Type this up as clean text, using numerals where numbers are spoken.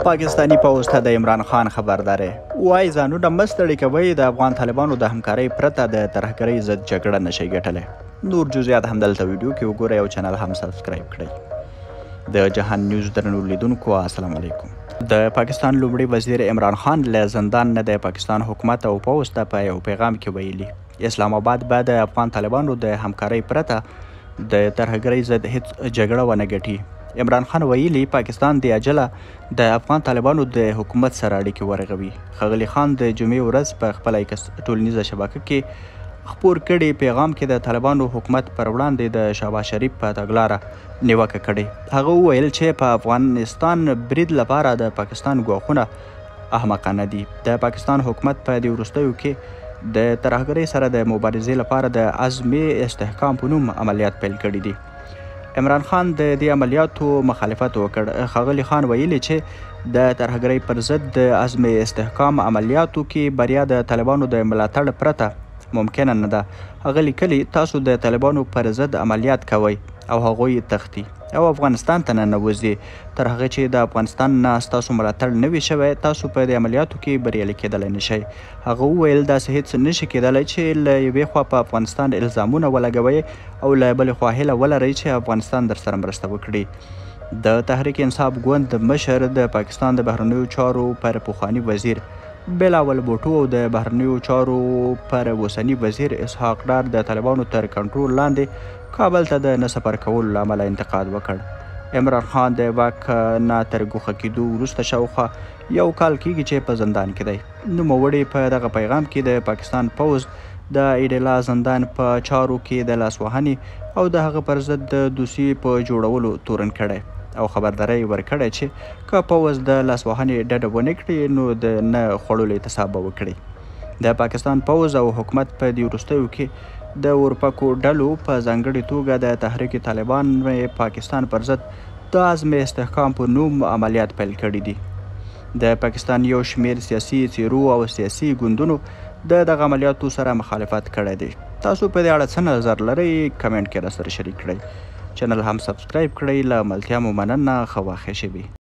پاکستانی پوځ ته د عمران خان خبرداری وایي ځانونه مه ستړي کوئ، د افغان طالبانو د همکارۍ پرته د ترهګرۍ ضد جګړه نشئ ګټلی. نور جزئیات همدلته ویډیو کې وګورئ او چینل هم سبسکرایب کړئ. د جهان نیوز درنو لیدونکو السلام علیکم. د پاکستان لومړي وزیر عمران خان له زندان نه د پاکستان حکومت او پوځ ته په یو پیغام کې ویلي اسلام آباد به د افغان طالبانو د همکارۍ پرته د ترهګرۍ ضد هیڅ جګړه ونه ګټي. عمران خان ویلي پاکستان د عجله د افغان طالبانو د حکومت سره اړیکې ورغوي. ښاغلي خان د جمعې ورځ په خپله ټولنیزه شبکه کې خپور کړي پیغام کې د طالبانو حکومت پر وړاندې د شهباز شریف په تګلاره نیوکه کړې. هغه وویل چې په افغانستان برید لپاره د پاکستان ګواښونه احمقانه دي. د پاکستان حکومت په دې وروستیو کې د ترهګرۍ سره د مبارزې لپاره د عزم استحکام په نوم عملیات پیل کړي دي. عمران خان د دې عملیاتو مخالفت وکړ. ښاغلي خان ویلي چې د ترهګرۍ پر ضد د عزم استحکام عملیاتو کې بریا د طالبانو د ملاتړ پرته ممکنه نه ده. هغه لیکلي تاسو د طالبانو پر ضد عملیات کوئ او هغوی تښتي او افغانستان ته ننوځي. تر هغه چې د افغانستان نه ستاسو ملاتړ نه وي شوی تاسو په دې عملیاتو کې بریالي کیدلی نه شئ. هغه وویل داسې هیڅ نشي کیدلی چې له یوې خوا په افغانستان الزامونه ولګوئ او له بلې خوا هیله ولرئ چې افغانستان در سره مرسته وکړي. د تحریک انصاف ګوند مشر د پاکستان د بهرنیو چارو پر پخواني وزیر بلاول بوټو او د بهرنیو چارو پر اوسني وزیر اسحاق ډار د طالبانو تر کنټرول لاندې کابل ته د نه سفر کولو له امله انتقاد وکړ. عمران خان د واک نه تر ګوښه کېدو وروسته شاوخوا یو کال کېږي چې په زندان کې دی. نوموړي په دغه پیغام کې د پاکستان پوځ د ایډلا زندان په چارو کې د لاسوهنې او د هغه پر ضد د دوسیې په جوړولو تورن کړی او خبرداری ورکړی چې که پوځ د لاسوهنې ډډه ونه کړي نو د نه خوړلو اعتصاب به وکړي. د پاکستان پوځ او حکومت په دې وروستیو کې د اورپکو ډلو په ځانګړې توګه د تحریک طالبان پاکستان پر ضد د عزم استحکام په نوم عملیات پیل کړي دي. د پاکستان یو شمیر سیاسي څیرو او سیاسي ګوندونو د دغه عملیاتو سره مخالفت کړی دی. تاسو په دې اړه څه نظر لرئ کمنټ کې راسره شریک کړئ. چینل هم سبسکرایب کړئ. له ملتیا مو مننه. ښه واخې شوي.